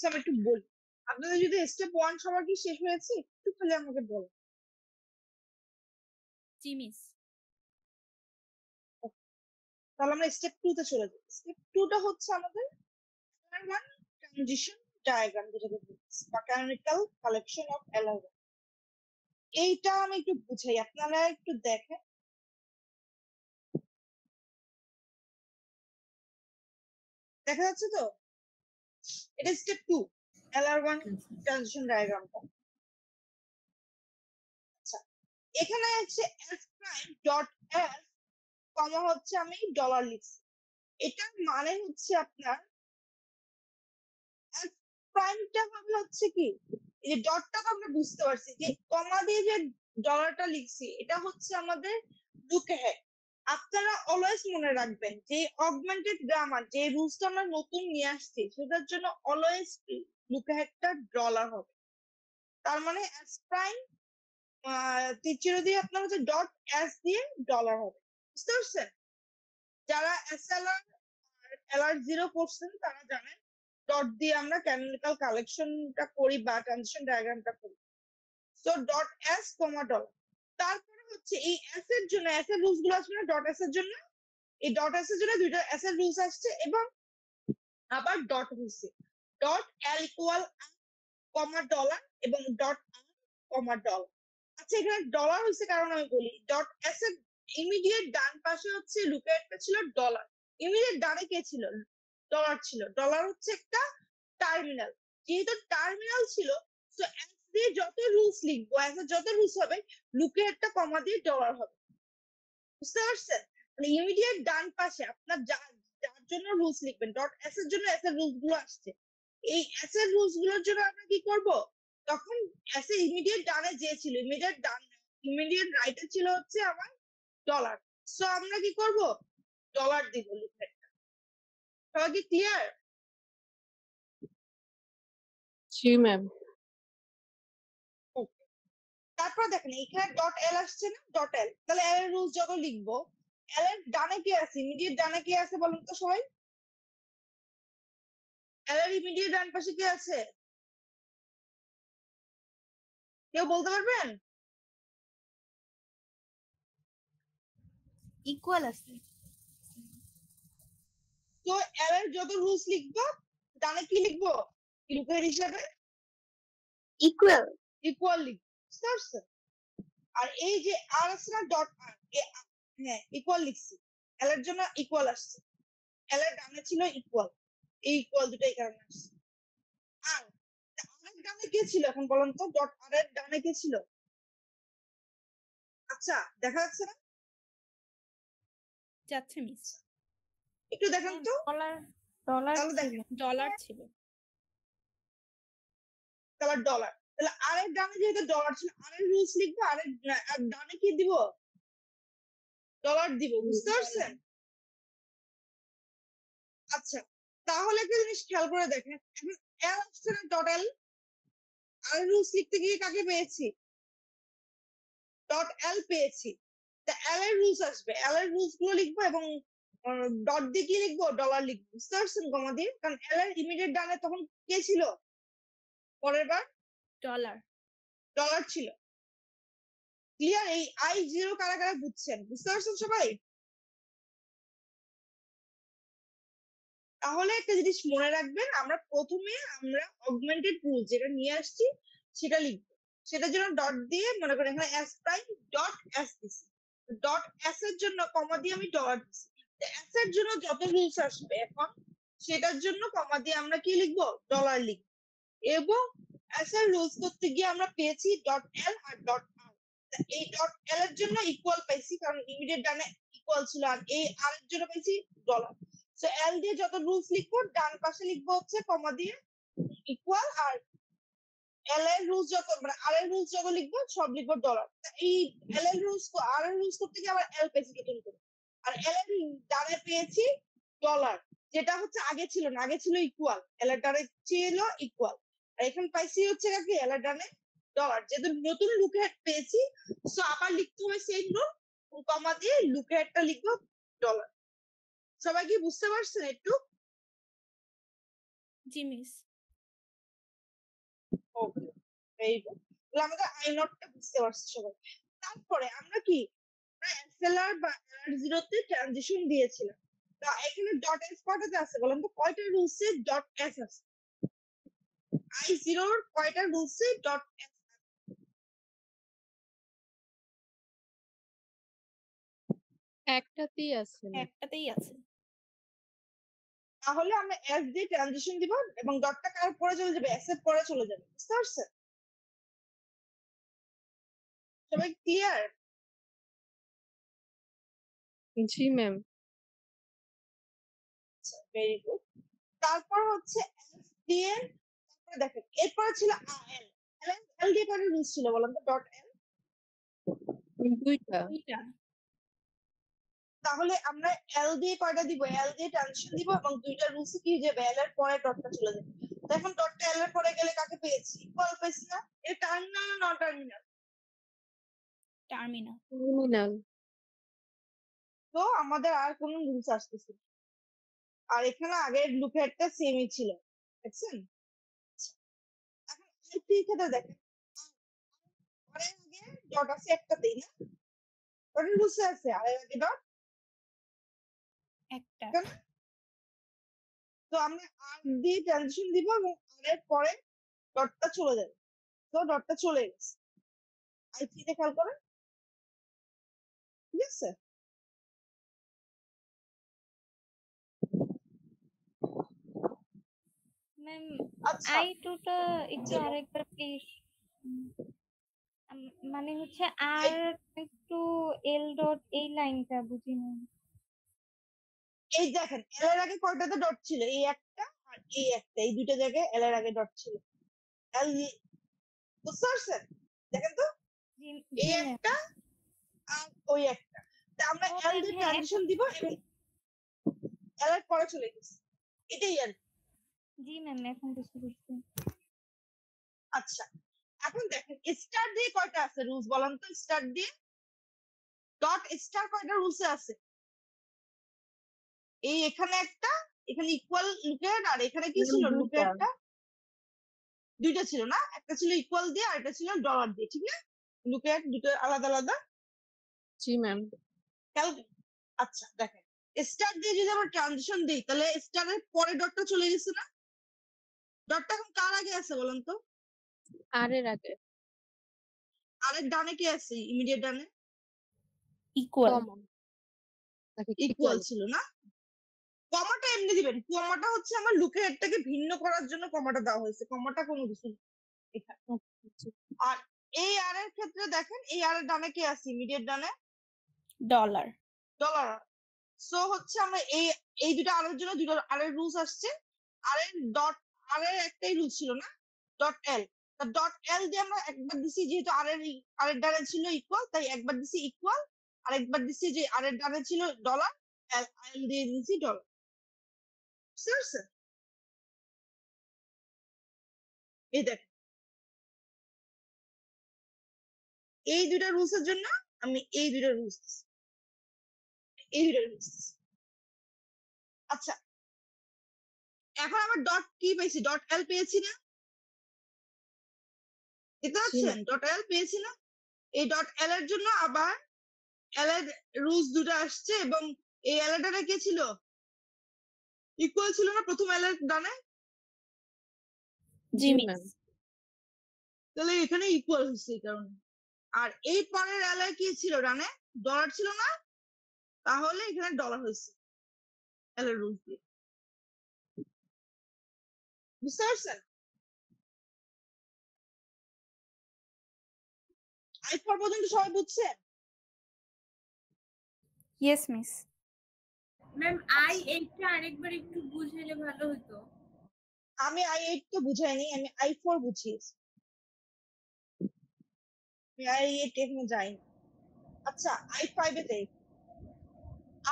আচ্ছা আমি একটু বলি। আপনাদের যদি স্টেপ 1 সবার কি শেষ হয়েছে? একটু খালি আমাকে বলেন। জি মিস। ওকে, তাহলে আমরা স্টেপ 2 তে চলে যাই। স্টেপ 2 টা হচ্ছে আমাদের LR1 ট্রানজিশন ডায়াগ্রাম যেটাকে বলছি বা ক্যানোনিকাল কালেকশন অফ LR1। এইটা আমি একটু বুঝাই, আপনারা একটু দেখেন। দেখা যাচ্ছে তো? এটা স্টেপ 2, LR1 ট্রানজিশন ডায়াগ্রামটা। আচ্ছা, এখানে হচ্ছে s প্রাইম ডট s কমা হচ্ছে আমি ডলার লিখছি। এটার মানে হচ্ছে আপনার s প্রাইমটা হবে হচ্ছে কি, এই যে ডটটা তো আমরা বুঝতে পারছি, যে কমা দিয়ে যে ডলারটা লিখছি এটা হচ্ছে আমাদের লুক অ্যাহেড। আপনারা অলওয়েজ মনে রাখবেন যে অগমেন্টেড গ্রামার যে রুলসটা আমরা নতুন নিয়ে আসছি সেটার জন্য অলওয়েজ লুক অ্যাহেডটা ডলার হবে। তার মানে s প্রাইম চিহ্ন দিয়ে আপনার হচ্ছে ডট এস দিয়ে ডলার হবে। বুঝতে পারছেন? যারা এসএলআর এলআর জিরো করছেন তারা জানেন ডট দিয়ে আমরা ক্যানোনিকাল কালেকশনটা করি বা ট্রানজিশন ডায়াগ্রামটা করি। সো ডট এস কমা ডলার। তারপরে হচ্ছে এই এস এর জন্য এস এর রুলস গুলো আসবে না ডট এস এর জন্য। এই ডট এস এর জন্য দুইটা এস এর রুলস আসছে এবং আবার ডট হচ্ছে ডট এল ইকুয়াল কমা ডলার এবং ডট আর কমা ডলার। আচ্ছা, এখানে ডলার হচ্ছে কারণ আমি বলি ডট এস এর ইমিডিয়েট ডান পাশে হচ্ছে লুকেটটা ছিল ডলার, ইমিডিয়েট ডানে কে ছিল? ডলার ছিল। ডলার হচ্ছে একটা টার্মিনাল, যেহেতু টার্মিনাল ছিল তো এস দিয়ে যত রুলস লিখবো, এস এর যত রুলস হবে লুকেটটা কমা দিয়ে ডলার হবে। বুঝতে পারছেন? মানে ইমিডিয়েট ডান পাশে আপনার যার যার জন্য রুলস লিখবেন ডট এস এর জন্য এস এর রুলস গুলো আসছে, এই এস এর রুলস গুলোর জন্য আমরা কি করব, তখন এস এর ইমিডিয়েট ডানে যে ছিল ইমিডিয়েট ডান ইমিডিয়েট রাইটে ছিল হচ্ছে আমার ডলার। সো আমরা কি করব, ডলার দিব লিখে। সবাই কি ক্লিয়ার? জি ম্যাম। ওকে, তারপর দেখেন এখানে ডট এল আসছে না, ডট এল, তাহলে এল এর রুলস যখন লিখবো এল এর ডানে কি আছে, ইমিডিয়েট ডানে কি আছে বলুন তো সবাই? এল এর ইমিডিয়েট ডান পাশে কি আছে কেউ বলতে পারবেন? ইকুয়াল আছে। তো এল এর যত রুলস লিখবো ডানে কি লিখবো লুকের হিসাবে? ইকুয়াল। ইকুয়াল লিখবো। বুঝতে পারছেন? আর এই যে আর আছে না ডট আর, হ্যাঁ ইকুয়াল লিখছি, এল এর জন্য ইকুয়াল আসছে, এল এর ডানে ছিল ইকুয়াল, এই ইকুয়াল দুটো এই কারণে আসছে। আর আর এর ডানে কে ছিল এখন বলেন তো, ডট আর এর ডানে কে ছিল? আচ্ছা দেখা যাচ্ছে না? যাচ্ছে মিস। একটু দেখেন তো। ডলার ডলার তাহলে ছিল, দেখেন ডলার ছিল। তাহলে ডলার, তাহলে আর এর ডানে যেহেতু ডলার ছিল আর এর রুলস লিখবো, আর এর ডানে কি দিব, ডলার দিব। বুঝতে পারছেন? আচ্ছা, তাহলে একটা জিনিস খেয়াল করে দেখেন, এখন এল আসছে না ডট এল, আর রুলস লিখতে গিয়ে কাকে পেয়েছি, ডট এল পেয়েছি। তা এল এর রুলস আসবে, এল এর রুলস গুলো লিখবো এবং ডট দিয়ে কি লিখবো, ডলার লিখবো। বুঝতে পারছেন? কমা দিয়ে, কারণ এল এর ইমিডিয়েট ডানে তখন কে ছিল পরের বার? ডলার। ডলার ছিল। ক্লিয়ার? এই আই জিরো কারা কারা বুঝছেন? বুঝতে পারছেন সবাই? তাহলে একটা জিনিস মনে রাখবেন, আমরা প্রথমে আমরা অগমেন্টেড রুল যেটা নিয়ে আসছি সেটা লিখবো, সেটার জন্য ডট দিয়ে মনে করেন এখানে এস প্রাইম ডট এস দিছি, ডট এস এর জন্য কমা দিয়ে আমি ডলার দিছি। এস এর জন্য যত রুলস আসবে এখন সেটার জন্য কমা দিয়ে আমরা কি লিখবো, ডলার লিখবো। এবং এস এর রুলস করতে গিয়ে আমরা পেয়েছি ডট এল আর ডট আর। এই ডট এল এর জন্য ইকুয়াল পাইছি কারণ ইমিডিয়েট ডানে ইকুয়াল ছিল, আর এই আর এর জন্য পাইছি ডলার। সো এল দিয়ে যত রুলস লিখবো ডান পাশে লিখবো হচ্ছে কমা দিয়ে ইকুয়াল, আর এল এর রুলস যত মানে আর এর রুলস যত লিখবো সব লিখবো ডলার। এই এল এর রুলস আর এর রুলস করতে গিয়ে আবার এল পেয়েছি নতুন করে, আর এল এর ডানে পেয়েছি ডলার, যেটা হচ্ছে আগে ছিল না, আগে ছিল ইকুয়াল, এল এর ডানে ছিল ইকুয়াল, আর এখন পাইছি হচ্ছে কি এল এর ডানে ডলার। যেহেতু নতুন লুক হেড পেয়েছি সো আবার লিখতে হবে সেম রুল, কমা দিয়ে লুক হেডটা লিখবো ডলার। সবাই কি বুঝতে পারছেন একটু? জি মিস। ওকে, ভেরি গুড। তাহলে আমাদের আই নটটা বুঝতে পারছি সবাই। তারপরে আমরা কি এসএলআর বা এলআর0 তে ট্রানজিশন দিয়েছিলাম। তো এখানে ডট এস কয়টাতে আছে বলেন তো, কয়টা রুলসে ডট এস আছে? I0 কয়টা রুলসে ডট এস? একটাতেই আছে ম্যাম। একটাতেই আছে। তাহলে আমরা এস দিয়ে ট্রানজিশন দিব এবং ডটটা কার পরে চলে যাবে? এস এর পরে চলে যাবে। বুঝতে পারছেন সবাই? ক্লিয়ার? জি ম্যাম। Very good. তারপর হচ্ছে এস দিয়ে, তারপরে দেখেন এরপরে ছিল এল। এল দিয়ে কয়টা রুলস ছিল বলেন তো, ডট এল? দুইটা। দুইটা। তাহলে আমরা এল দিয়ে কয়টা দিব? এল দিয়ে ট্রানজিশন দিব এবং দুইটা রুলস কি হয়ে যাবে? এল এর পরে ডটটা চলে যাবে। তো এখন ডটটা এল এর পরে গেলে কাকে পেয়েছি? ইকুয়াল পেয়েছি না? এটা টার্মিনাল না নন টার্মিনাল? টার্মিনাল। টার্মিনাল। তো আমাদের আর কোনো রুলস আসতেছে না। আর এখানে আগের লুপেরটা সেমই ছিল, দেখছেন? এখন আরেকটি ক্ষেত্রে দেখেন, আর এর আগে ডট আছে একটাতেই না? কয়টা রুলসে আছে আর এর আগে ডট? একটা। তো আমরা আর দিয়ে ট্রানজিশন দিব এবং আর এর পরে ডটটা চলে যাবে। তো ডটটা চলে গেছে। I3 তে খেয়াল করেন, ঠিক আছে? ম্যাম আচ্ছা, I2 টা একটু জি বল। আরেকবার প্লিজ। মানে হচ্ছে আর একটু এল ডট এই লাইনটা বুঝিনি। এই দেখেন এল এর আগে কয়টাতে ডট ছিল? এই একটা আর এই একটা, এই দুইটা জায়গায় এল এর আগে ডট ছিল। এল বুঝতে পারছেন? দেখেন তো, জি এই জি ম্যাম। একটা আর ওই একটা। তা আমরা ও এল ম্যাম দিয়ে হ্যাঁ ট্রানজিশন দিব এবং এল এর পরে চলে গেছে। এটাই আর কি। জি ম্যাম এখন বুঝতে পারছি। আচ্ছা, এখন দেখেন স্টার দিয়ে কয়টা আছে রুলস বলেন তো? স্টার দিয়ে ডট স্টার কয়টা রুলসে আছে? এই এখানে একটা, এখানে ইকুয়াল লুকেট, আর এখানে কি ম্যাম ছিল? দুইটা। লুকেটটা দুইটা ছিল না? একটা ছিল ইকুয়াল দিয়ে আর একটা ছিল ডলার দিয়ে, ঠিক না? লুকেট দুটো আলাদা আলাদা। জি ম্যাম। আচ্ছা দেখেন, স্টার দিয়ে যদি আমরা ট্রানজিশন দিই তাহলে স্টারের পরে ডটটা চলে গেছে না? ডটটা এখন কার আগে আছে বলেন তো? আর এর আগে। আরের ডানে কি আছে? ইমিডিয়েট ডানে ইকুয়াল। কমন। নাকি ইকুয়াল ছিল না? কমাটা এমনি দিবেন, কমাটা হচ্ছে আমার লুকের হেডটাকে ভিন্ন করার জন্য কমাটা দেওয়া হয়েছে, কমাটা কোনো কিছু না এখানে। আর এই আর এর ক্ষেত্রে দেখেন, এই আর এর ডানে কি আছে? ইমিডিয়েট ডানে ডলার। ডলার। সো হচ্ছে আমরা এই এই দুটো আর এর জন্য দুটো আর এর রুলস আসছে। আর এর ডট, আর এর একটাই রুল ছিল না? Dot L. ডট এল দিয়ে আমরা একবার দিছি, যেহেতু আর এর ডানে ছিল ইকুয়াল, তাই একবার দিছি ইকুয়াল। আর একবার দিছি যে আর এর ডানে ছিল ডলার, এল এল দিয়ে দিছি ডলার। বুঝতে পারছেন? এই দেখ, এই দুইটা রুলস এর জন্য আমি এই দুইটা রুলস দিছি, এই দুইটা রুলস দিছি। আচ্ছা, এখন আমার ডট কি পেয়েছি? ডট এল পেয়েছি না? দেখতে জি পাচ্ছেন? ম্যাম। ডট এল পেয়েছি না? এই ডট এল এর জন্য আবার এল এর রুলস দুটো আসছে এবং এই এল এর ডানে কে ছিল? ইকুয়াল ছিল না প্রথম এল এর ডানে? জি জি মিস। ম্যাম। তাহলে এখানে ইকুয়াল হচ্ছে এই কারণে। আর এই পরের এল এর কি ছিল ডানে? ডলার ছিল না? তাহলে এখানে ডলার হয়েছে এল এর রুলস দিয়ে। বুঝতে পারছেন? I4 পর্যন্ত সবাই বুঝছেন? Yes miss. ম্যাম I8 টা আরেকবার একটু বুঝাইলে ভালো হতো। আমি I8 তো বুঝাইনি, আমি I4 বুঝিয়েছি। আমি I8 এখনো যাইনি। আচ্ছা, I5 এ যাই।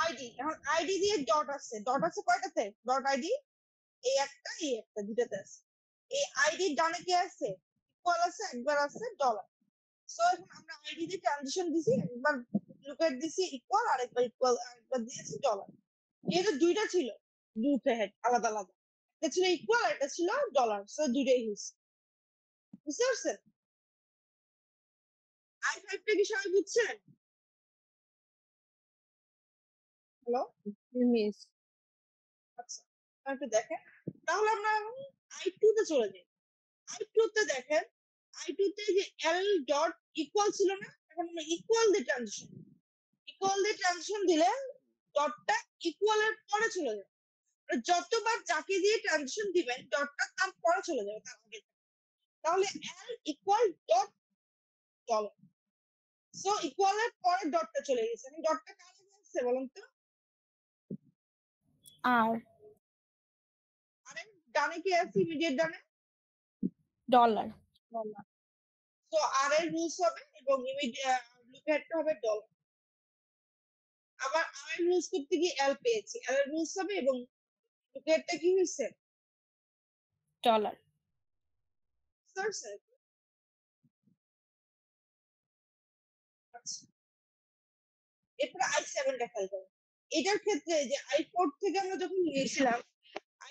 আইডি, এখন আইডি দিয়ে ডট আছে। ডট আছে কয়টাতে? ডট আইডি এই একটা, এই একটা, দুটাতে আছে। এই আইডির ডানে কি আছে? ইকুয়াল আছে, একবার আছে ডলার। সো এখন আমরা আইডি দিয়ে ট্রানজিশন দিছি, একবার লুকেট দিছি ইকুয়াল, আরেকবার ইকুয়াল, আরেকবার দিয়েছি ডলার। যেহেতু দুইটা ছিল লুক হেড আলাদা আলাদা, একটা ছিল ইকুয়াল, একটা ছিল ডলার, সো দুইটাই হয়েছে। বুঝতে পারছেন? I5 টা কি সবাই বুঝছেন? হ্যালো? মিস আচ্ছা, একটু দেখেন। তাহলে আমরা I2 তে চলে যাই। I2 তে দেখেন, I2 তে যে L ডট ইকুয়াল ছিল না? এখন আমরা ইকুয়াল দিয়ে ট্রানজিশন দিই। ইকুয়াল দিয়ে ট্রানজিশন দিলে ডটটা ইকুয়াল এর পরে চলে যাবে। যতবার যাকে দিয়ে ট্রানজিশন দিবেন ডটটা তার পরে চলে যাবে তার আগে। তাহলে L equal dot dollar. So equal এর পরে ডটটা চলে গেছে। আমি ডটটা কার আগে আসছে বলুন তো? আর আরে ডানে কি আছে ইমিডিয়েট ডানে? ডলার সো আর এর রুলস হবে এবং ইমিডিয়েট লুকহেডটা হবে ডলার। আবার আর এর রুলস করতে গিয়ে এল পেয়েছি। এল এর রুলস হবে এবং লুকহেডটা কি হয়েছে? ডলার স্যার স্যার আচ্ছা, এরপরে i7 টা খেয়াল করুন। এটার ক্ষেত্রে যে i4 থেকে আমরা যখন নিয়েছিলাম,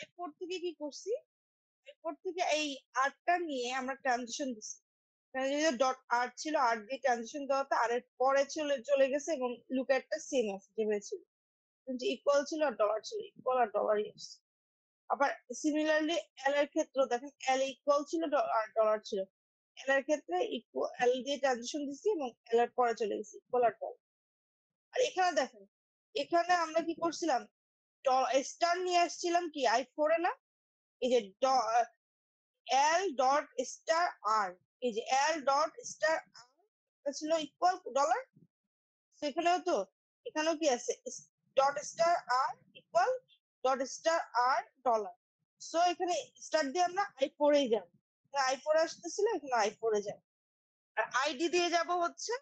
i4 থেকে কি করছি? i4 থেকে এই আরটা নিয়ে আমরা ট্রানজিশন দিছি। ডট আর ছিল, আর দিয়ে ট্রানজিশন দেওয়াতে আর এর পরে চলে গেছে এবং লুকহেডটা সেম আছে যেভাবে ছিল। কিন্তু ইকুয়াল ছিল আর ডলার ছিল, ইকুয়াল আর ডলারই আসছে। আবার সিমিলারলি এল এর ক্ষেত্রে দেখেন এল ইকুয়াল ছিল আর ডলার ছিল। এল এর ক্ষেত্রে এল দিয়ে ট্রানজিশন দিচ্ছি এবং এল এর পরে চলে গেছি ইকুয়াল আর ডলার। আর এখানে দেখেন, এখানে আমরা কি করছিলাম? স্টার নিয়ে আসছিলাম কি I4 এ না? এই যে এল ডট স্টার আর, এই যে এল ডট স্টার আর এটা ছিল ইকুয়াল ডলার। সেখানেও তো এখানেও কি আছে? ডট স্টার আর ইকুয়াল ডট স্টার আর ডলার। সো এখানে স্টার দিয়ে আমরা I4 এই যাব। I4 আসতেছিল, এখানে I4 এ যাব। আর আইডি দিয়ে যাব হচ্ছে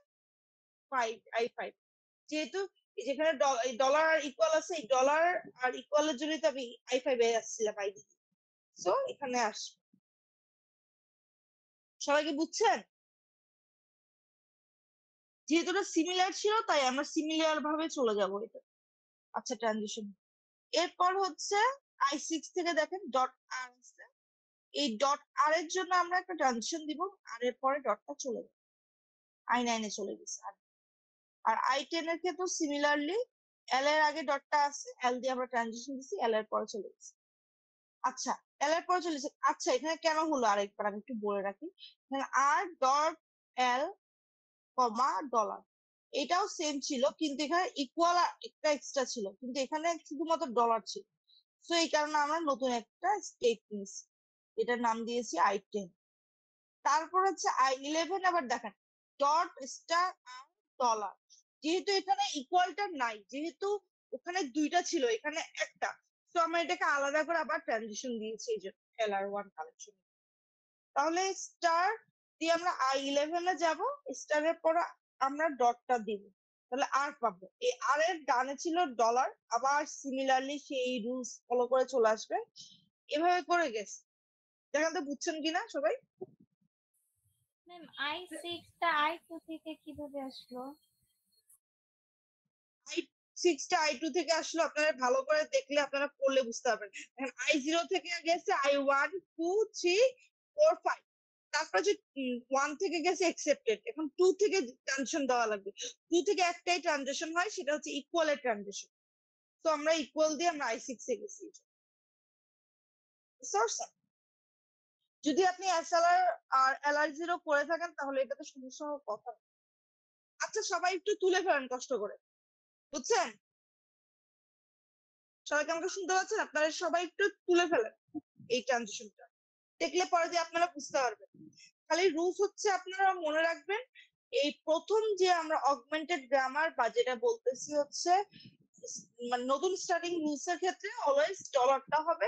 5 I5। যেহেতু যেখানে ডলার আর ইকুয়াল আছে, এই ডলার আর ইকুয়াল এর জন্যই তো আমি I5 এ আসছিলাম আইডি। সো এখানে আসবে। সবাই কি বুঝছেন? যেহেতু এটা সিমিলার ছিল তাই আমরা সিমিলার ভাবে চলে যাব এটা। আচ্ছা, ট্রানজিশন। এরপর হচ্ছে I6 থেকে দেখেন ডট আর আছে। এই ডট আর এর জন্য আমরা একটা ট্রানজিশন দিব, আর এর পরে ডটটা চলে যাবে, I9 এ চলে গেছে। আর I10 এর ক্ষেত্রে সিমিলারলি এল এর আগে ডটটা আছে, এল দিয়ে আমরা ট্রানজিশন দিছি, এল এর পরে চলে গেছে। আচ্ছা, এল এর পরে চলেছে। আচ্ছা, এখানে কেন হলো আরেকবার আমি একটু বলে রাখি। এখানে আর ডট এল কমা ডলার, এটাও সেম ছিল কিন্তু এখানে ইকুয়াল একটা এক্সট্রা ছিল, কিন্তু এখানে শুধুমাত্র ডলার ছিল। তো এই কারণে আমরা নতুন একটা স্টেট নিয়েছি, এটার নাম দিয়েছি I10। তারপর হচ্ছে I11। আবার দেখেন ডট স্টার আর ডলার, যেহেতু এখানে ইকুয়ালটা নাই, যেহেতু ওখানে দুইটা ছিল এখানে একটা, তো আমরা এটাকে আলাদা করে আবার ট্রানজিশন দিয়েছি এই জন্য LR1 কালেকশন। তাহলে স্টার দিয়ে আমরা I11 এ যাব, স্টারের পর আমরা ডটটা দিব, তাহলে আর পাবো। এই আর এর ডানে ছিল ডলার, আবার সিমিলারলি সেই রুলস ফলো করে চলে আসবে, এভাবে করে গেছে। দেখেন তো বুঝছেন কিনা সবাই? ম্যাম I6 টা I2 থেকে কিভাবে আসলো? I6 টা I2 থেকে আসলো, আপনারা ভালো করে দেখলে আপনারা পড়লে বুঝতে পারবেন। এখন I0 থেকে গেছে I1 2 3 4 5, তারপর যে 1 থেকে গেছে একসেপ্টেড, এখন 2 থেকে ট্রানজিশন দেওয়া লাগবে। 2 থেকে একটাই ট্রানজিশন হয়, সেটা হচ্ছে ইকুয়াল এর ট্রানজিশন। তো আমরা ইকুয়াল দিয়ে আমরা I6 এ গেছি। যদি আপনি SLR আর LR0 করে থাকেন তাহলে এটাতে সমস্যা হওয়ার কথা না। আচ্ছা, সবাই একটু তুলে ফেলেন কষ্ট করে, বুঝছেন? সবাইকে আমাকে শুনতে পাচ্ছেন? আপনারা সবাই একটু তুলে ফেলেন এই ট্রানজিশনটা, দেখলে পরে যে আপনারা বুঝতে পারবেন। খালি রুলস হচ্ছে আপনারা মনে রাখবেন, এই প্রথম যে আমরা অগমেন্টেড গ্রামার বা যেটা বলতেছি হচ্ছে মানে নতুন স্টার্টিং রুলস এর ক্ষেত্রে অলওয়েজ ডলারটা হবে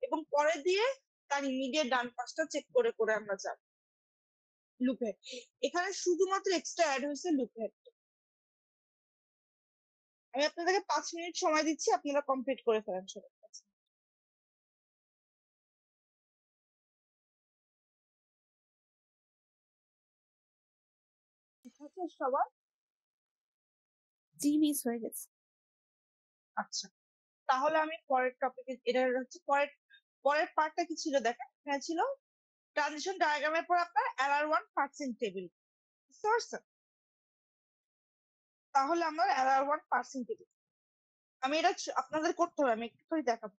এবং পরে দিয়ে তার ইমিডিয়েট ডান পাশটা চেক করে করে আমরা যাব লুপহেড। এখানে শুধুমাত্র এক্সট্রা অ্যাড হয়েছে লুপহেড। আমি আপনাদেরকে 5 মিনিট সময় দিচ্ছি, আপনারা কমপ্লিট করে ফেলেন সবাই। ঠিক আছে সবার? জি মিস হয়ে গেছে। আচ্ছা, তাহলে আমি পরের টপিকে, এটা হচ্ছে পরের পরের পার্টটা কি ছিল দেখেন। এখানে ছিল ট্রানজিশন ডায়াগ্রামের পর আপনার LR1 পার্সেন্ট টেবিল, বুঝতে পারছেন? তাহলে আমার LR1 পার্সেন্ট টেবিল, আমি এটা আপনাদের করতে হবে, আমি একটু করে দেখাবো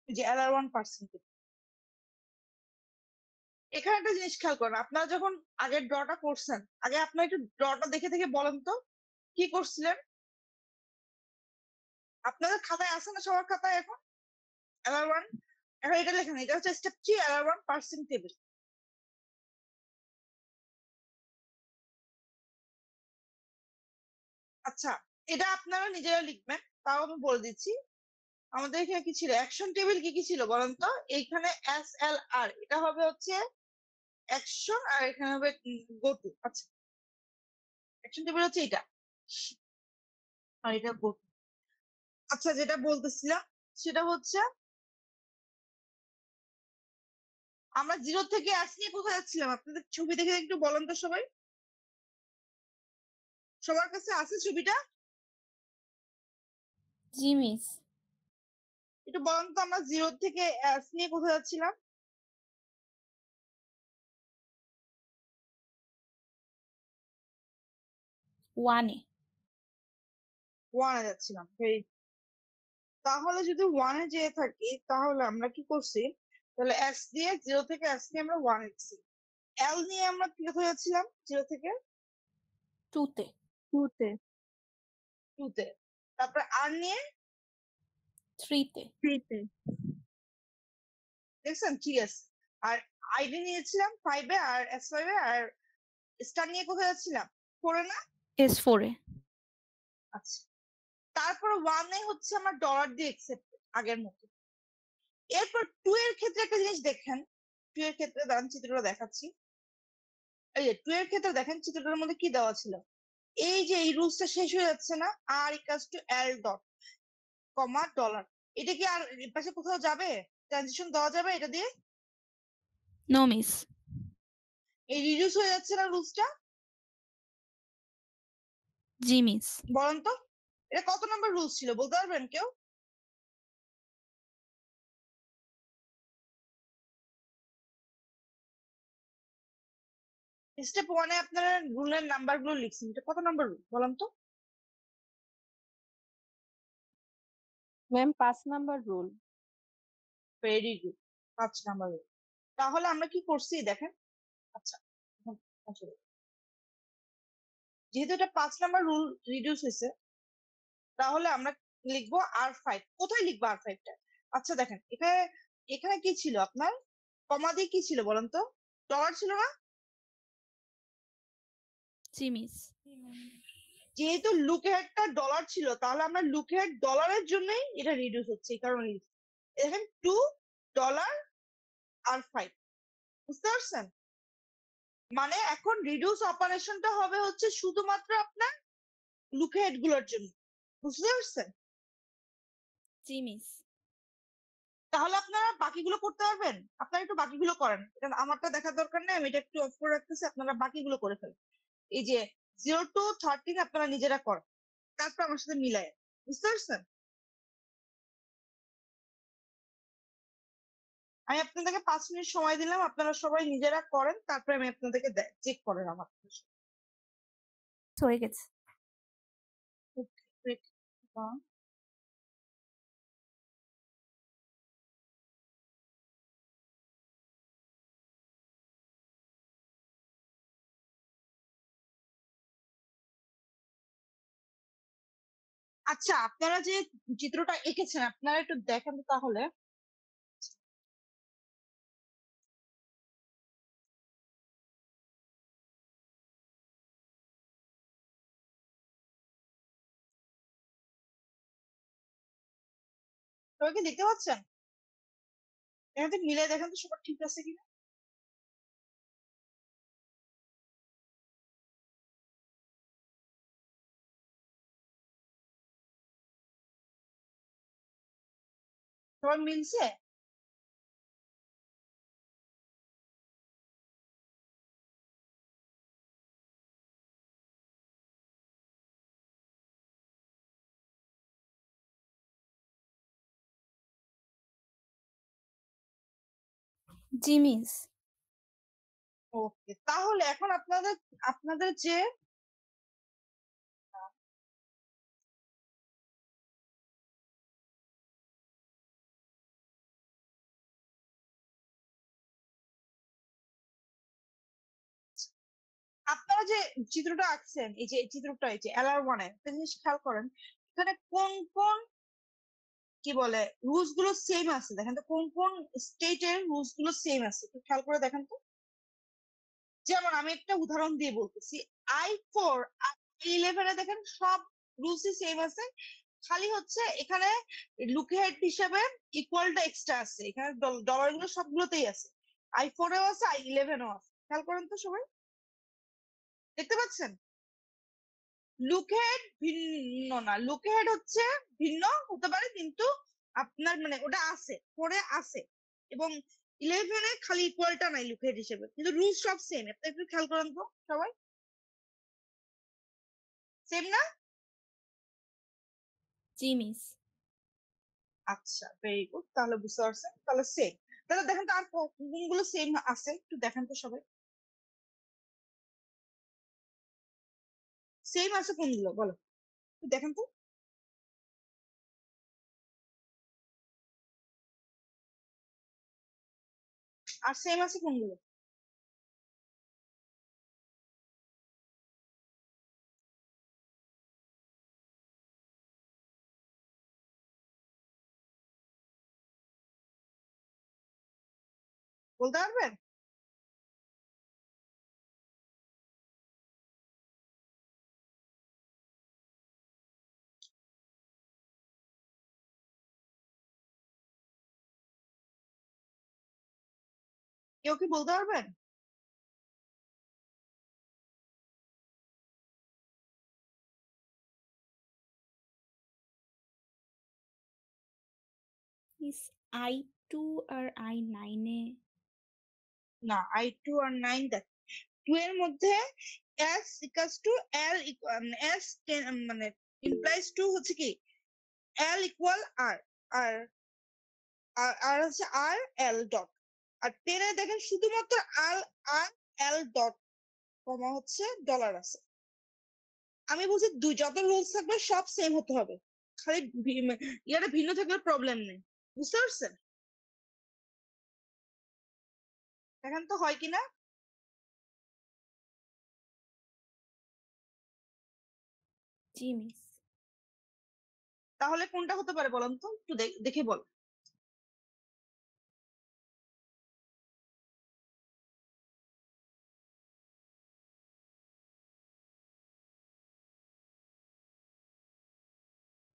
যে LR1 পার্সেন্ট টেবিল। এখানে একটা জিনিস খেয়াল করেন, আপনারা যখন আগের ড্রটা করছেন, আগে আপনার একটু ড্রটা দেখে দেখে বলেন তো কি করছিলেন। আপনাদের খাতায় আছে না, সবার খাতায় এখন LR1, এখন এটা লেখেন, এটা হচ্ছে স্টেপ 3 LR1 পার্সেন্ট টেবিল। আচ্ছা, এটা আপনারা নিজেরা লিখবেন, তাও আমি বলে দিচ্ছি। আমাদের এখানে কি ছিল, অ্যাকশন টেবিল কি কি ছিল বলেন তো? এইখানে SLR, এটা হবে হচ্ছে অ্যাকশন, আর এখানে হবে গো টু। আচ্ছা, অ্যাকশন টেবিল হচ্ছে এটা, আর এটা গো টু। আচ্ছা, যেটা বলতেছিলাম সেটা হচ্ছে আমরা 0 থেকে S নিয়ে কোথায় যাচ্ছিলাম, আপনাদের ছবি দেখে একটু বলেন তো সবাই, সবার কাছে আছে ছবিটা? জি মিস। একটু বলেন তো আমরা 0 থেকে S নিয়ে কোথায় যাচ্ছিলাম? ওয়ানে। 1 এ যাচ্ছিলাম। তাহলে যদি 1 এ যেয়ে থাকি, তাহলে আমরা কি করছি, তাহলে S দিয়ে 0 থেকে S নিয়ে আমরা 1 এ গেছি। L নিয়ে আমরা কি কোথায় যাচ্ছিলাম 0 থেকে? টুতে। 2 তে 2 তে। তারপরে R নিয়ে থ্রিতে। 3 তে দেখছেন ঠিক আছে। আর আইডি নিয়েছিলাম 5 এ, আর S5 এ, আর স্টার নিয়ে কোথায় যাচ্ছিলাম 4 এ না? S4 এ। আচ্ছা, তারপর 1 এ হচ্ছে আমার ডলার দিয়ে একসেপ্ট আগের মতো। এরপর 2 এর ক্ষেত্রে একটা জিনিস দেখেন, 2 এর ক্ষেত্রে দাঁড়ান চিত্রটা দেখাচ্ছি। এই যে 2 এর ক্ষেত্রে দেখেন চিত্রটার মধ্যে কি দেওয়া ছিল, এই যে এই রুলসটা শেষ হয়ে যাচ্ছে না, R equals to L dot comma dollar. এটা কি আর এর পাশে কোথাও যাবে, ট্রানজিশন দেওয়া যাবে এটা দিয়ে? No miss. এই রিডিউস হয়ে যাচ্ছে না রুলসটা? জি মিস। বলেন তো এটা কত নম্বর রুলস ছিল, বলতে পারবেন কেউ? স্টেপ 1 এ আপনারা রুলের নাম্বার গুলো লিখছেন, এটা কত নম্বর রুল বলেন তো? Ma'am 5 number rule. Very good, 5 number rule. তাহলে আমরা কি করছি দেখেন। আচ্ছা, এখন আসলে যেহেতু এটা 5 নাম্বার রুল রিডিউস হয়েছে, তাহলে আমরা লিখবো R5। কোথায় লিখবো R5 টা? আচ্ছা দেখেন, এখানে এখানে কি ছিল আপনার, কমা দিয়ে কি ছিল বলেন তো, ডলার ছিল না? জি মিস। যেহেতু লুক হেডটা ডলার ছিল, তাহলে আমরা লুক হেড ডলারের জন্যই এটা রিডিউস হচ্ছে, এই কারণে দেখেন $2 R5, বুঝতে পারছেন? মানে এখন রিডিউস অপারেশনটা হবে হচ্ছে শুধুমাত্র আপনার লুক হেড গুলোর জন্য, বুঝতে পারছেন? জি মিস। তাহলে আপনারা বাকিগুলো করতে পারবেন, আপনারা একটু বাকিগুলো করেন, এটা আমারটা দেখার দরকার নেই, আমি এটা একটু অফ করে রাখতেছি, আপনারা বাকিগুলো করে ফেলেন। এই যে 0 to 13 আপনারা নিজেরা করেন, তারপর আমার সাথে মিলায়, বুঝতে পারছেন? আমি আপনাদেরকে 5 মিনিট সময় দিলাম, আপনারা সবাই নিজেরা করেন, তারপরে আমি আপনাদেরকে চেক করেন আমার। হয়ে গেছে। Okay, great. আচ্ছা, আপনারা যে চিত্রটা এঁকেছেন, আপনারা একটু দেখেন তো তাহলে। সবাই কি দেখতে পাচ্ছেন? এখান থেকে মিলাই দেখেন তো সবার ঠিক আছে কিনা। সবার মিলছে? জিমিস। ওকে, তাহলে এখন আপনাদের আপনাদের যে আপনারা যে চিত্রটা আঁকছেন, এই যে এই চিত্রটা, এই যে LR1 এ একটা জিনিস খেয়াল করেন, এখানে কোন কোন কি বলে রুলস গুলো সেম আছে, দেখেন তো কোন কোন স্টেটের রুলস গুলো সেম আছে, একটু খেয়াল করে দেখেন তো। যেমন আমি একটা উদাহরণ দিয়ে বলতেছি, I4 I11 এ দেখেন সব রুলসই সেম আছে, খালি হচ্ছে এখানে লুক হেড হিসাবে ইকুয়ালটা এক্সট্রা আছে, এখানে ডলার গুলো সবগুলোতেই আছে, I4 এও আছে I11 এও আছে, খেয়াল করেন তো সবাই, দেখতে পাচ্ছেন? লুক হেড ভিন্ন না, লুক হেড হচ্ছে ভিন্ন হতে পারে, কিন্তু আপনার মানে ওটা আছে, পরে আছে, এবং 11 এ খালি ইকুয়ালটা নাই লুক হেড হিসেবে, কিন্তু রুলস সব সেম, আপনি একটু খেয়াল করেন তো সবাই, সেম না? জিমিস। আচ্ছা, ভেরি গুড, তাহলে বুঝতে পারছেন, তাহলে সেম। তাহলে দেখেন তো আর কোনগুলো সেম আছে, একটু দেখেন তো সবাই, সেম আছে কোনগুলো বলো, একটু দেখেন তো। আর সেম আছে কোনগুলো? বলতে পারবেন? কেউ কি বলতে পারবেন? ইস I2 আর I9 এ না, I2 আর 9 দেখ, 2 এর মধ্যে s equals to l, s মানে ইমপ্লাইজ টু হচ্ছে কি l ইকুয়াল r, আর আর হচ্ছে r l ডট, আর 10 এ দেখেন শুধুমাত্র r r l ডট কমা হচ্ছে ডলার আছে। আমি বলছি দুই যত রুলস থাকবে সব সেম হতে হবে, খালি ইয়াটা ভিন্ন থাকলে প্রবলেম নেই, বুঝতে পারছেন? দেখেন তো হয় কিনা। জিমিস। তাহলে কোনটা হতে পারে বলেন তো, একটু দেখে বল।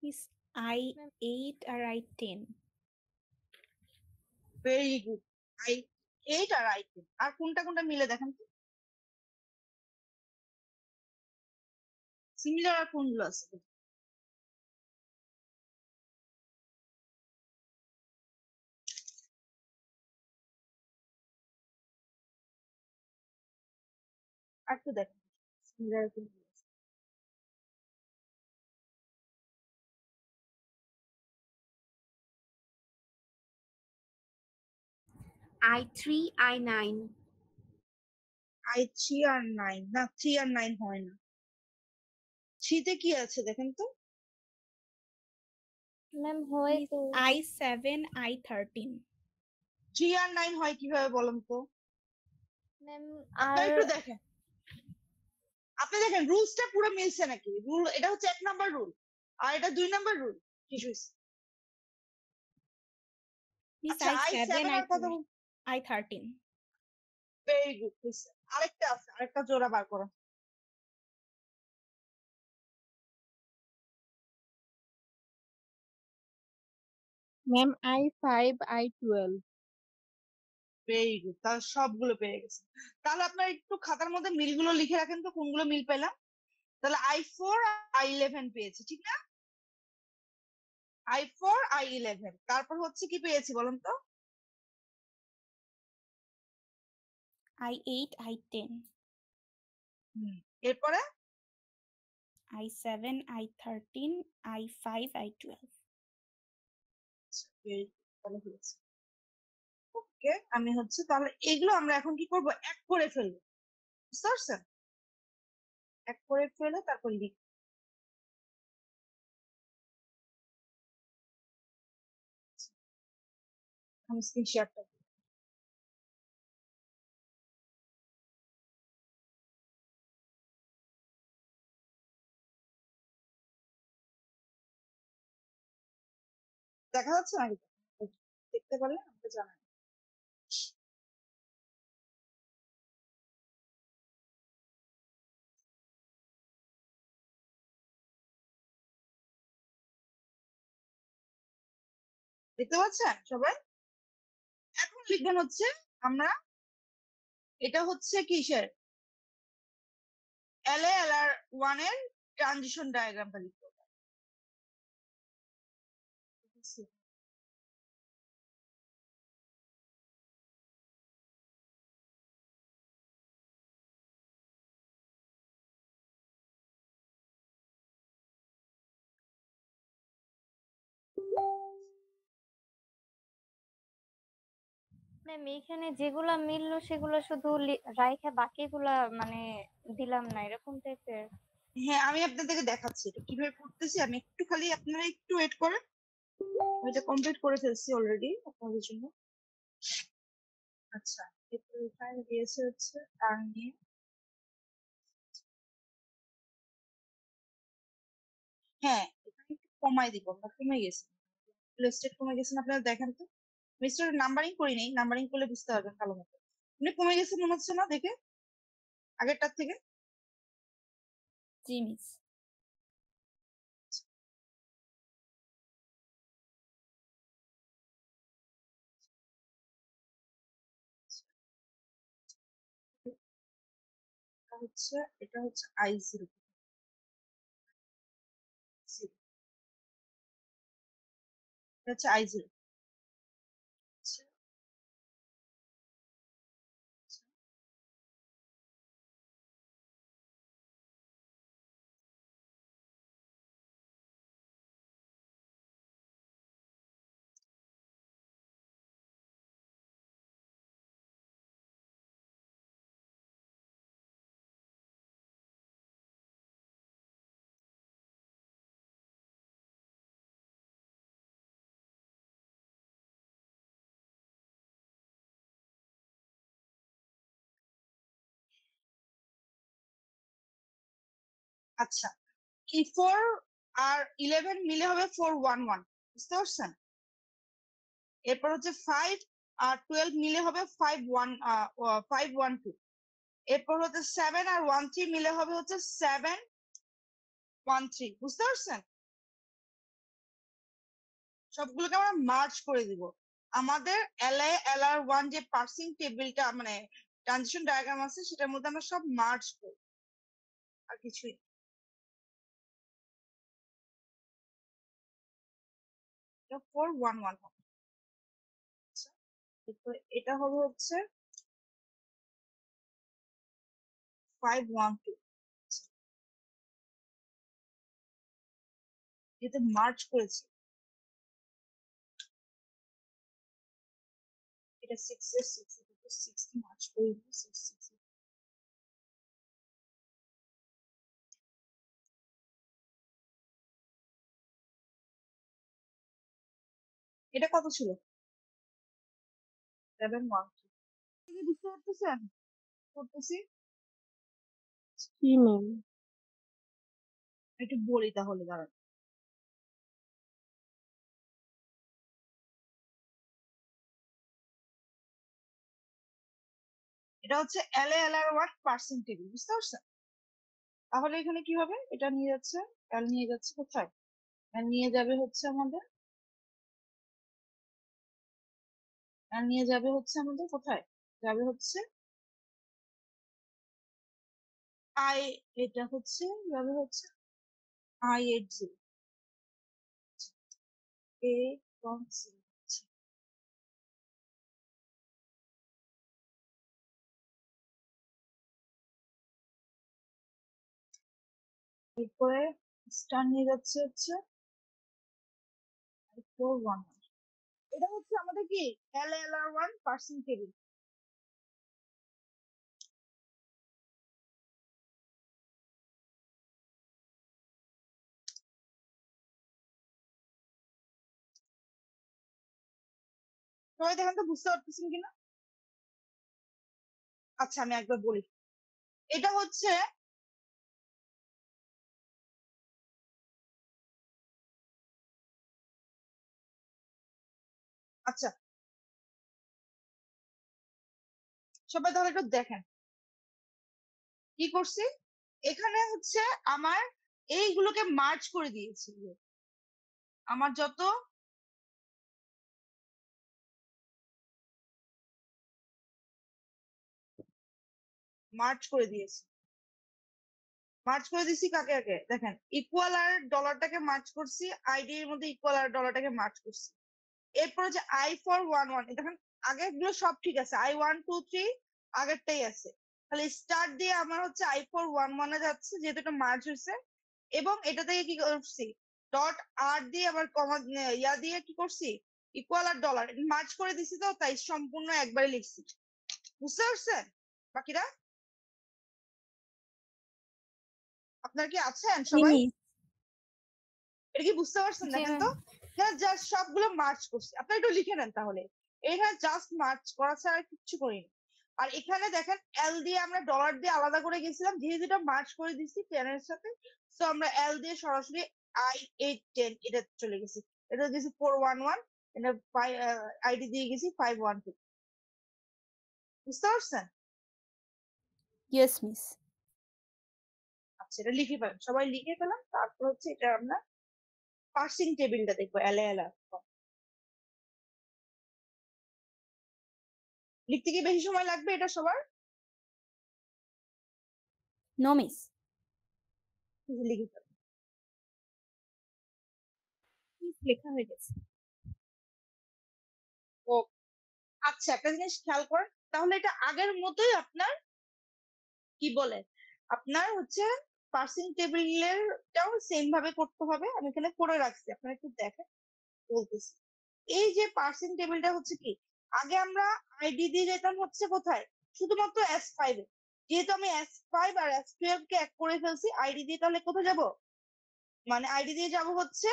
ইস I8 আর I10। ভেরি গুড, I8 আর I10, আর কোনটা কোনটা মিলে দেখেন তো, সিমিলার আর কোনগুলো আছে। আর তো দেখেন সিমিলার কোনগুলো আছে। I3, I9. I3 আর 9 না, 3 আর 9 হয় না, 3 তে কি আছে দেখেন তো। ম্যাম হয় তো I7, I13. 3 আর 9 হয় কিভাবে বলেন তো, ম্যাম। আপনারা আর একটু দেখেন, আপনি দেখেন রুলসটা পুরো মিলছে নাকি, রুল এটা হচ্ছে 1 নাম্বার রুল, আর এটা 2 নাম্বার রুল, কি হয়েছে? Miss আচ্ছা, I7, I7 আর কথা I13. ভেরি গুড হয়েছে, আরেকটা আছে, আরেকটা জোড়া বার করো। Ma'am I5 I12। Very good, তাহলে সবগুলো পেয়ে গেছে। তাহলে আপনার একটু খাতার মধ্যে মিলগুলো লিখে রাখেন তো, কোনগুলো মিল পেলাম। তাহলে I4 I11 পেয়েছি, ঠিক না? I4 I11, তারপর হচ্ছে কি পেয়েছি বলেন তো? I8, I10. এরপরে I7, I13, I5, I12. very good, তাহলে হয়েছে। ওকে, আমি হচ্ছে তাহলে এগুলো আমরা এখন কি করব, এক করে ফেলবো, বুঝতে পারছেন? এক করে ফেলে তারপর লিখ। আমি স্ক্রিন শেয়ারটা দেখা যাচ্ছে নাকি? দেখতে পারলে আমাকে জানান। দেখতে পাচ্ছেন সবাই? এখন লিখবেন হচ্ছে আমরা, এটা হচ্ছে কিসের, LA LR1 এর ট্রানজিশন ডায়াগ্রামটা লিখতে হবে। ম্যাম এইখানে যেগুলা মিললো সেগুলো শুধু রাইখা বাকিগুলা মানে দিলাম না, এরকম টাইপের। হ্যাঁ, আমি আপনাদেরকে দেখাচ্ছি এটা কিভাবে করতেছি। আমি একটু খালি, আপনারা একটু ওয়েট করেন, আমি এটা কমপ্লিট করে ফেলছি অলরেডি আপনাদের জন্য। আচ্ছা, এরপর এখানে দিয়েছে হচ্ছে আর নিয়ে, হ্যাঁ এখানে একটু কমাই দিব, আমরা কমে গেছি, স্টেট কমে গেছেন আপনারা দেখেন তো। মিস্টার নাম্বারিং করি নেই, নাম্বারিং করলে বুঝতে পারবেন ভালো মতো। আপনি কমে গেছে মনে হচ্ছে না দেখে আগেরটার থেকে? জি মিস। এটা হচ্ছে I0, এটা হচ্ছে I0। আচ্ছা, E4 আর 11 মিলে হবে 411, বুঝতে পারছেন? এরপর হচ্ছে 5 আর 12 মিলে হবে 512। এরপর হচ্ছে 7 আর 13 মিলে হবে হচ্ছে 713, বুঝতে পারছেন? সবগুলোকে আমরা মার্জ করে দিব। আমাদের LA LR1 যে পার্সিং টেবিলটা মানে ট্রানজিশন ডায়াগ্রাম আছে সেটার মধ্যে আমরা সব মার্জ করি, আর কিছুই না। এটা 411 হবে। আচ্ছা, এরপর এটা হবে হচ্ছে 512, যেটা মার্জ করেছি। এটা 6 এর 6 এর 6 মার্চ করে দিই, 6 এটা কত ছিল? 712। বুঝতে পারতেছেন করতেছি? জি ম্যাম। একটু বলি তাহলে দাঁড়ান। এটা হচ্ছে LA LR1 পার্সিং টেবিল, বুঝতে পারছেন? তাহলে এখানে কি হবে, এটা নিয়ে যাচ্ছে, L নিয়ে যাচ্ছে কোথায়, L নিয়ে যাবে হচ্ছে আমাদের, L নিয়ে যাবে হচ্ছে আমাদের কোথায়, যাবে হচ্ছে I, এটা হচ্ছে যাবে হচ্ছে I80 A from C। এরপরে স্টার নিয়ে যাচ্ছে হচ্ছে 411। এটা হচ্ছে আমাদের কি LLR1 পার্সিং টেবিল। সবাই দেখেন তো বুঝতে পারতেছেন কিনা। আচ্ছা আমি একবার বলি, এটা হচ্ছে আচ্ছা সবাই তাহলে একটু দেখেন কি করছি। এখানে হচ্ছে আমার এইগুলোকে মার্জ করে দিয়েছি, আমার যত মার্জ করে দিয়েছি। মার্জ করে দিছি কাকে কাকে দেখেন, ইকুয়াল আর ডলারটাকে মার্জ করছি, আইডি এর মধ্যে ইকুয়াল আর ডলারটাকে মার্জ করছি। এরপরে যে I411 দেখেন আগেরগুলো সব ঠিক আছে, I123 আগেরটাই আছে, তাহলে স্টার্ট দিয়ে আমার হচ্ছে I411 এ যাচ্ছে যেহেতু এটা মার্জ হয়েছে। এবং এটা থেকে কি করছি, ডট আর দিয়ে আবার কমা ইয়া দিয়ে কি করছি, ইকুয়াল আর ডলার মার্জ করে দিছি, তো তাই সম্পূর্ণ একবারে লিখছি। বুঝতে পারছেন বাকিরা? আপনার কি আছেন জি সবাই? মিস। এটা কি বুঝতে পারছেন? জি দেখেন ম্যাম। তো হ্যাঁ, জাস্ট সবগুলো মার্চ করছি, আপনারা একটু লিখে নেন তাহলে। এখানে জাস্ট মার্চ করা ছাড়া কিচ্ছু করিনি। আর এখানে দেখেন এল দিয়ে আমরা ডলার দিয়ে আলাদা করে গেছিলাম, যেহেতু এটা মার্চ করে দিচ্ছি টেনের সাথে, তো আমরা এল দিয়ে সরাসরি I810 এটা চলে গেছি। এটা দিয়েছি 411, এটা আইডি দিয়ে গেছি 512। বুঝতে পারছেন? Yes miss. আচ্ছা এটা লিখে ফেলেন, সবাই লিখে ফেলাম। তারপর হচ্ছে এটা আমরা পার্সিং টেবিলটা দেখবো, LALR। লিখতে কি বেশি সময় লাগবে এটা সবার? No miss. লিখে ফেলেন। মিস লেখা হয়ে গেছে। ও আচ্ছা, একটা জিনিস খেয়াল করেন, তাহলে এটা আগের মতোই আপনার কি বলে, আপনার হচ্ছে পার্সিং টেবিলেরটাও সেম ভাবে করতে হবে। আমি এখানে করে রাখছি, আপনারা একটু দেখেন বলতেছি। এই যে পার্সিং টেবিলটা হচ্ছে কি, আগে আমরা আইডি দিয়ে যেতাম হচ্ছে কোথায়, শুধুমাত্র S5 এ। যেহেতু আমি S5 আর S12 কে এক করে ফেলছি আইডি দিয়ে, তাহলে কোথায় যাব, মানে আইডি দিয়ে যাব হচ্ছে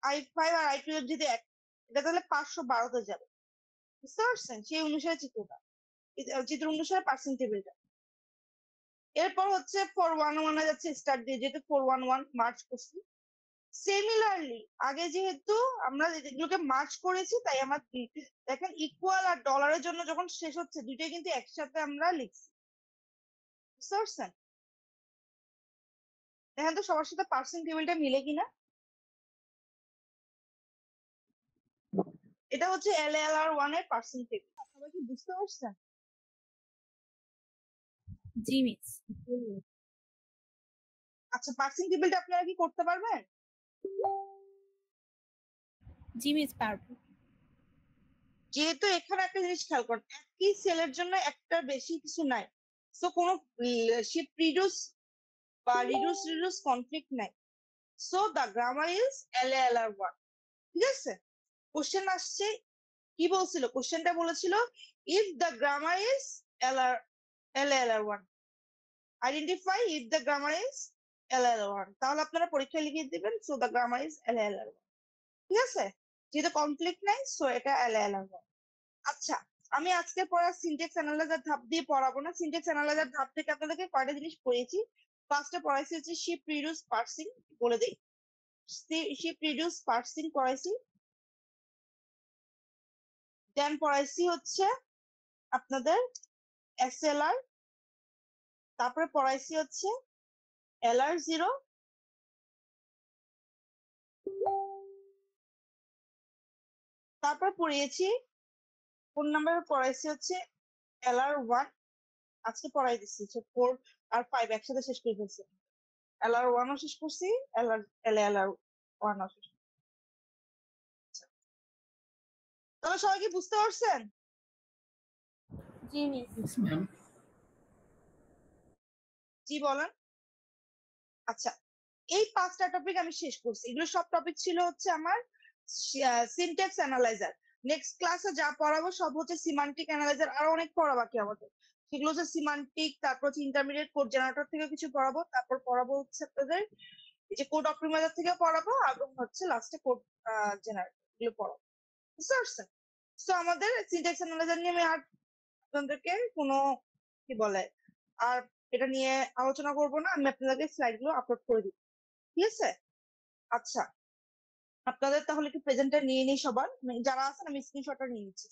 I5 আর I12 যদি এক, এটা তাহলে 512 তে যাবে। বুঝতে পারছেন? সেই অনুসারে চিত্র অনুসারে পার্সিং টেবিলটা। এরপর হচ্ছে 411 এ যাচ্ছে স্টার্ট দিয়ে, যেহেতু 411 মার্চ করছি। সিমিলারলি আগে যেহেতু আমরা এগুলোকে মার্চ করেছি, তাই আমার দেখেন ইকুয়াল আর ডলারের জন্য যখন শেষ হচ্ছে দুইটাই কিন্তু একসাথে আমরা লিখছি। বুঝতে পারছেন? দেখেন তো সবার সাথে পার্সিং টেবিলটা মিলে কিনা। এটা হচ্ছে LLR1 এর পার্সিং টেবিল। সবাই কি বুঝতে পারছেন? জি মিস। আচ্ছা পার্সিং টেবিলটা আপনারা কি করতে পারবেন? জি মিস পারবো। যেহেতু এখানে একটা জিনিস খেয়াল করেন, একই সেলের জন্য একটা বেশি কিছু নাই, তো কোনো শিফট রিডিউস বা রিডিউস কনফ্লিক্ট নাই। So the grammar is LLR1। ঠিক আছে, কোশ্চেন আসছে কি বলছিল, কোশ্চেনটা বলেছিল if the grammar is LLR1, identify if the grammar is LLR1, তাহলে আপনারা পরীক্ষায় লিখে দিবেন so the grammar is LLR1। ঠিক আছে, যেহেতু কনফ্লিক্ট নাই সো এটা LLR1। আচ্ছা আমি আজকে পড়া সিনট্যাক্স অ্যানালাইজার ধাপ দিয়ে পড়াবো না। সিনট্যাক্স অ্যানালাইজার ধাপ থেকে আপনাদেরকে কয়টা জিনিস পড়িয়েছি। ফার্স্টে পড়াইছি হচ্ছে শিফট রিডিউস পার্সিং, বলে দিই শিফট রিডিউস পার্সিং পড়াইছি। দেন পড়াইছি হচ্ছে আপনাদের SLR, তারপরে পড়াইছি হচ্ছে LR0, তারপর পড়িয়েছি ফোন নাম্বার, পড়াইছি হচ্ছে LR1। আজকে পড়াই দিচ্ছি 4 আর 5 একসাথে শেষ করে ফেলছি। LR1 ও শেষ করছি, LR1 ও শেষ। তাহলে সবাই কি বুঝতে পারছেন? জি মিস। জি বলেন। আচ্ছা এই 5টা টপিক আমি শেষ করছি, এগুলো সব টপিক ছিল হচ্ছে আমার সিনট্যাক্স অ্যানালাইজার। নেক্সট ক্লাসে যা পড়াবো সব হচ্ছে সিমান্টিক অ্যানালাইজার, আর অনেক পড়া বাকি আমাদের। সেগুলো হচ্ছে সিমান্টিক, তারপর হচ্ছে ইন্টারমিডিয়েট কোড জেনারেটর থেকে কিছু পড়াবো, তারপর পড়াবো হচ্ছে আপনাদের এই যে কোড অপটিমাইজার থেকে পড়াবো, এবং হচ্ছে লাস্টে কোড জেনারেটর এগুলো পড়াবো। বুঝতে পারছেন? তো আমাদের সিনট্যাক্স অ্যানালাইজার নিয়ে আমি আর আপনাদেরকে কোনো কি বলে আর এটা নিয়ে আলোচনা করব না, আমি আপনাদেরকে স্লাইড গুলো আপলোড করে দিব। ঠিক আছে? আচ্ছা, আপনাদের তাহলে কি প্রেজেন্টটা নিয়ে নিই সবার, যারা আছেন আমি স্ক্রিনশটটা নিয়ে নিচ্ছি।